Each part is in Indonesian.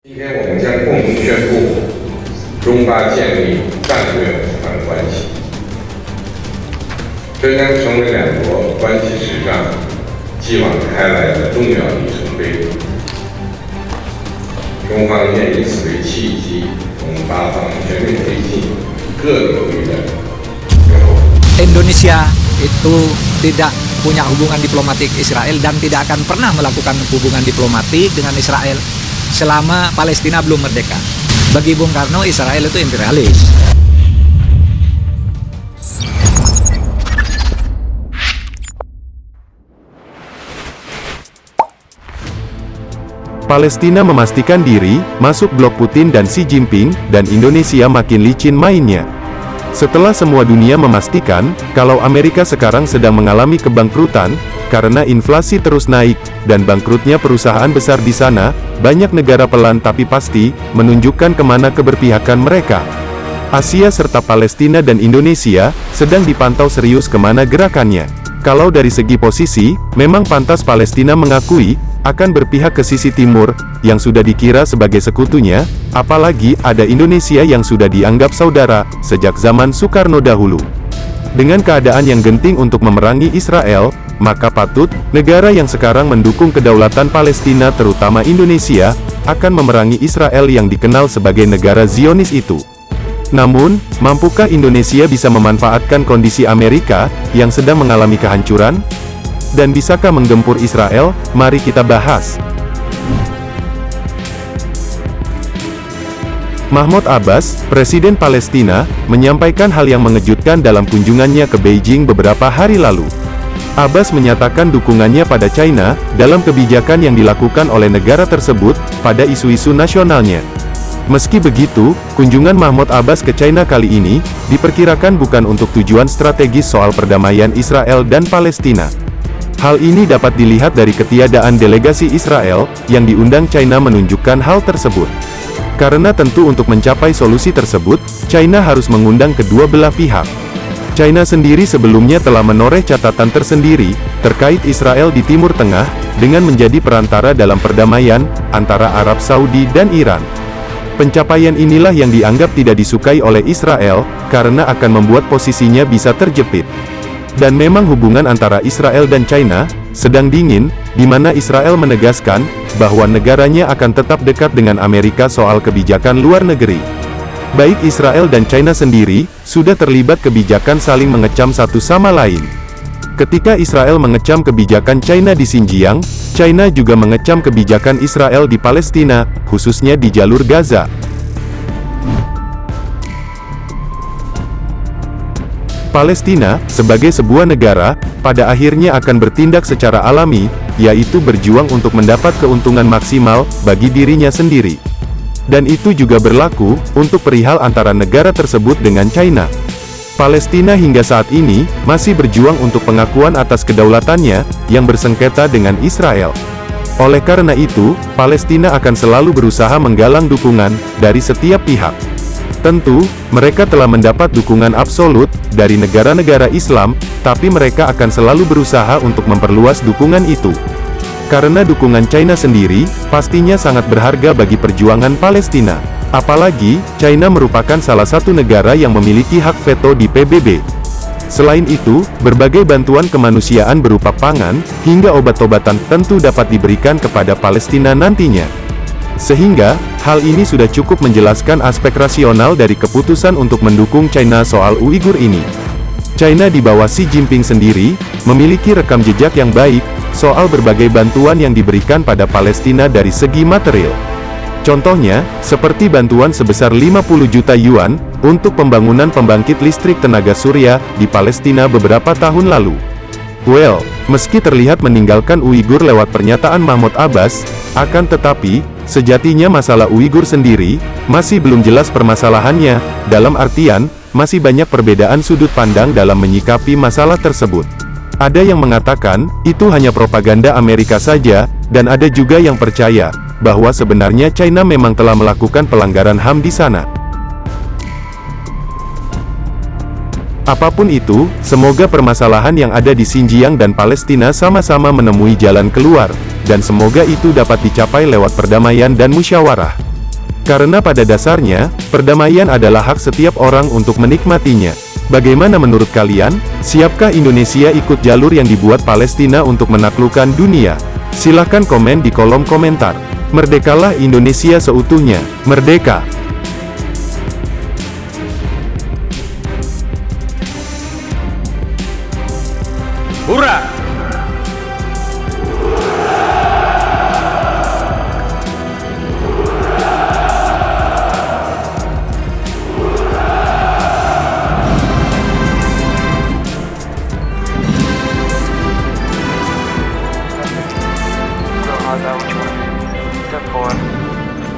今天我们将共同宣布中巴建立战略伙伴关系，这将成为两国关系史上继往开来的重要里程碑。中方愿以此为契机，同巴方全面推进各领域的合作。 Indonesia itu tidak punya hubungan diplomatik Israel dan tidak akan pernah melakukan hubungan diplomatik dengan Israel selama Palestina belum merdeka. Bagi Bung Karno, Israel itu imperialis. Palestina memastikan diri masuk blok Putin dan Xi Jinping, dan Indonesia makin licin mainnya. Setelah semua dunia memastikan kalau Amerika sekarang sedang mengalami kebangkrutan karena inflasi terus naik dan bangkrutnya perusahaan besar di sana, banyak negara pelan tapi pasti menunjukkan kemana keberpihakan mereka. Asia serta Palestina dan Indonesia sedang dipantau serius kemana gerakannya. Kalau dari segi posisi, memang pantas Palestina mengakui akan berpihak ke sisi timur, yang sudah dikira sebagai sekutunya, apalagi ada Indonesia yang sudah dianggap saudara, sejak zaman Soekarno dahulu. Dengan keadaan yang genting untuk memerangi Israel, maka patut, negara yang sekarang mendukung kedaulatan Palestina terutama Indonesia, akan memerangi Israel yang dikenal sebagai negara Zionis itu. Namun, mampukah Indonesia bisa memanfaatkan kondisi Amerika, yang sedang mengalami kehancuran? Dan bisakah menggempur Israel? Mari kita bahas. Mahmoud Abbas, Presiden Palestina, menyampaikan hal yang mengejutkan dalam kunjungannya ke Beijing beberapa hari lalu. Abbas menyatakan dukungannya pada China, dalam kebijakan yang dilakukan oleh negara tersebut, pada isu-isu nasionalnya. Meski begitu, kunjungan Mahmoud Abbas ke China kali ini, diperkirakan bukan untuk tujuan strategis soal perdamaian Israel dan Palestina. Hal ini dapat dilihat dari ketiadaan delegasi Israel, yang diundang China menunjukkan hal tersebut. Karena tentu untuk mencapai solusi tersebut, China harus mengundang kedua belah pihak. China sendiri sebelumnya telah menoreh catatan tersendiri, terkait Israel di Timur Tengah, dengan menjadi perantara dalam perdamaian, antara Arab Saudi dan Iran. Pencapaian inilah yang dianggap tidak disukai oleh Israel, karena akan membuat posisinya bisa terjepit. Dan memang hubungan antara Israel dan China sedang dingin, di mana Israel menegaskan bahwa negaranya akan tetap dekat dengan Amerika soal kebijakan luar negeri. Baik Israel dan China sendiri sudah terlibat kebijakan saling mengecam satu sama lain. Ketika Israel mengecam kebijakan China di Xinjiang, China juga mengecam kebijakan Israel di Palestina, khususnya di jalur Gaza. Palestina, sebagai sebuah negara, pada akhirnya akan bertindak secara alami, yaitu berjuang untuk mendapat keuntungan maksimal bagi dirinya sendiri. Dan itu juga berlaku untuk perihal antara negara tersebut dengan China. Palestina hingga saat ini masih berjuang untuk pengakuan atas kedaulatannya yang bersengketa dengan Israel. Oleh karena itu, Palestina akan selalu berusaha menggalang dukungan dari setiap pihak. Tentu, mereka telah mendapat dukungan absolut dari negara-negara Islam, tapi mereka akan selalu berusaha untuk memperluas dukungan itu. Karena dukungan China sendiri, pastinya sangat berharga bagi perjuangan Palestina. Apalagi, China merupakan salah satu negara yang memiliki hak veto di PBB. Selain itu, berbagai bantuan kemanusiaan berupa pangan, hingga obat-obatan tentu dapat diberikan kepada Palestina nantinya. Sehingga, hal ini sudah cukup menjelaskan aspek rasional dari keputusan untuk mendukung China soal Uighur ini. China di bawah Xi Jinping sendiri, memiliki rekam jejak yang baik, soal berbagai bantuan yang diberikan pada Palestina dari segi material. Contohnya, seperti bantuan sebesar 50 juta yuan, untuk pembangunan pembangkit listrik tenaga surya, di Palestina beberapa tahun lalu. Well, meski terlihat meninggalkan Uighur lewat pernyataan Mahmoud Abbas, akan tetapi, sejatinya masalah Uighur sendiri, masih belum jelas permasalahannya, dalam artian, masih banyak perbedaan sudut pandang dalam menyikapi masalah tersebut. Ada yang mengatakan, itu hanya propaganda Amerika saja, dan ada juga yang percaya, bahwa sebenarnya China memang telah melakukan pelanggaran HAM di sana. Apapun itu, semoga permasalahan yang ada di Xinjiang dan Palestina sama-sama menemui jalan keluar, dan semoga itu dapat dicapai lewat perdamaian dan musyawarah. Karena pada dasarnya, perdamaian adalah hak setiap orang untuk menikmatinya. Bagaimana menurut kalian? Siapkah Indonesia ikut jalur yang dibuat Palestina untuk menaklukkan dunia? Silahkan komen di kolom komentar. Merdekalah Indonesia seutuhnya. Merdeka! Hurrah!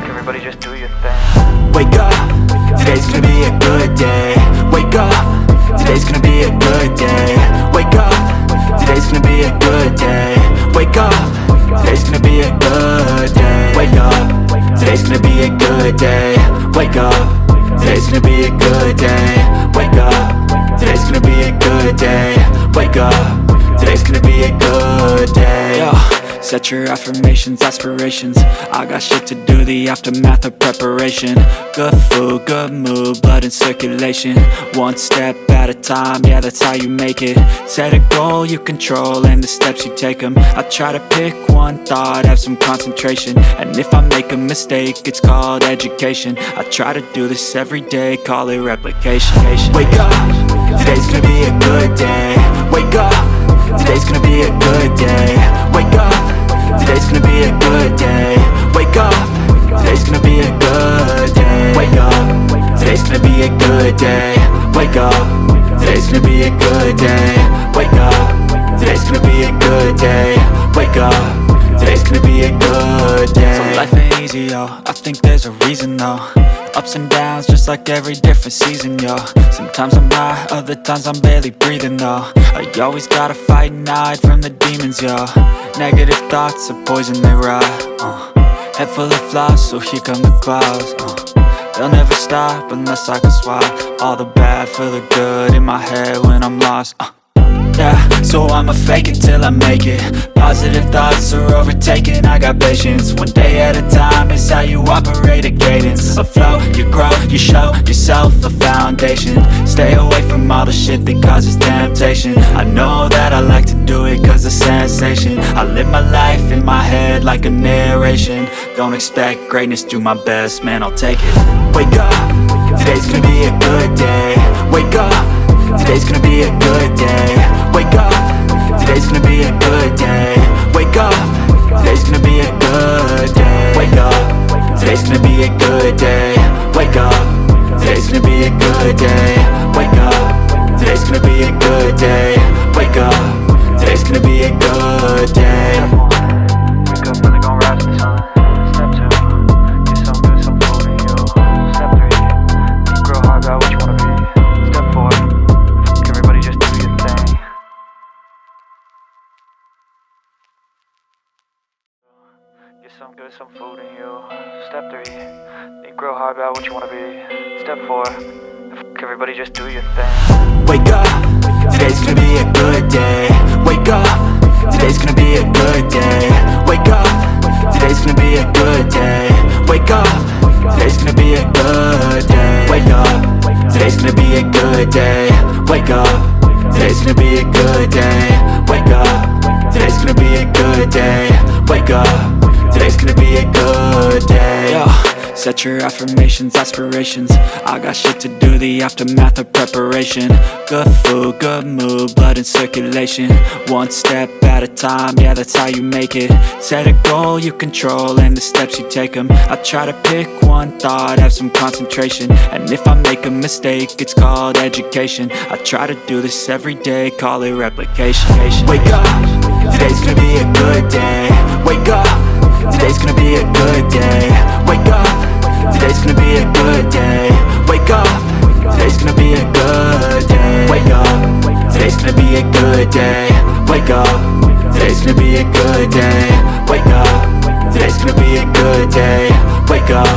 Everybody just do your thing. Wake up, today's gonna be a good day. Wake up, today's gonna be a good day. Wake up, today's gonna be a good day. Wake up, today's gonna be a good day. Wake up, today's gonna be a good day. Wake up, today's gonna be a good day. Wake up, today's gonna be a good day. Wake up, today's gonna be a good day. Yo. Set your affirmations, aspirations. I got shit to do, the aftermath of preparation. Good food, good mood, blood in circulation. One step at a time, yeah, that's how you make it. Set a goal you control and the steps you take them. I try to pick one thought, have some concentration. And if I make a mistake, it's called education. I try to do this every day, call it replication. Wake up, today's gonna be a good day. Wake up, today's gonna be a good day. Wake up, today's gonna be a good day. Wake up, today's gonna be a good day. Wake up, today's gonna be a good day. Wake up, today's gonna be a good day. Wake up, today's gonna be a good day. Wake up, today's gonna be a good day. So life ain't easy, yo, I think there's a reason though. Ups and downs, just like every different season, yo. Sometimes I'm high, other times I'm barely breathing, though. I always gotta fight and hide from the demons, yo. Negative thoughts are poison, they rot. Head full of flies, so here come the clouds. They'll never stop unless I can swap all the bad for the good in my head when I'm lost. Yeah, so I'ma fake it till I make it. Positive thoughts are overtaken, I got patience. One day at a time is how you operate a cadence. A flow, you grow, you show yourself a foundation. Stay away from all the shit that causes temptation. I know that I like to do it cause it's sensation. I live my life in my head like a narration. Don't expect greatness, do my best, man, I'll take it. Wake up, today's gonna be a good day. Wake up, today's gonna be a good day. Wake up, today's gonna be a good day. Wake up, today's gonna be a good day. Wake up, today's gonna be a good day. Wake up, today's gonna be a good day. Wake up, today's gonna be a good day. Wake up, today's gonna be a good day. Wake up, really gonna rise to the sun. Step 2, get some good, some food in you. Step 3, think real hard about what you wanna be. Step 4, everybody just do your thing. Get some good, some food in you. Step 3, think real hard about what you wanna be. Step 4, everybody just do your thing. Wake up, today's gonna be a good day. Wake up, today's gonna be a good day. Wake up, today's gonna be a good day. Wake up, today's gonna be a good day. Wake up, today's gonna be a good day. Wake up, today's gonna be a good day. Wake up, today's gonna be a good day. Wake up, today's gonna be a good day. Yo. Set your affirmations, aspirations. I got shit to do, the aftermath of preparation. Good food, good mood, blood in circulation. One step at a time, yeah, that's how you make it. Set a goal you control and the steps you take them. I try to pick one thought, have some concentration. And if I make a mistake, it's called education. I try to do this every day, call it replication. Wake up, today's gonna be a good day. Wake up, today's gonna be a good day. Wake up, today's gonna be a good day. Wake up, today's gonna be a good day. Wake up, today's gonna be a good day. Wake up, today's gonna be a good day. Wake up, today's gonna be a good day. Wake up,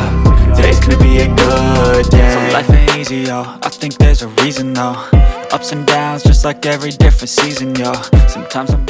today's gonna be a good day. Life ain't easy, yo, I think there's a reason though. Ups and downs, just like every different season, yo. Sometimes I'm not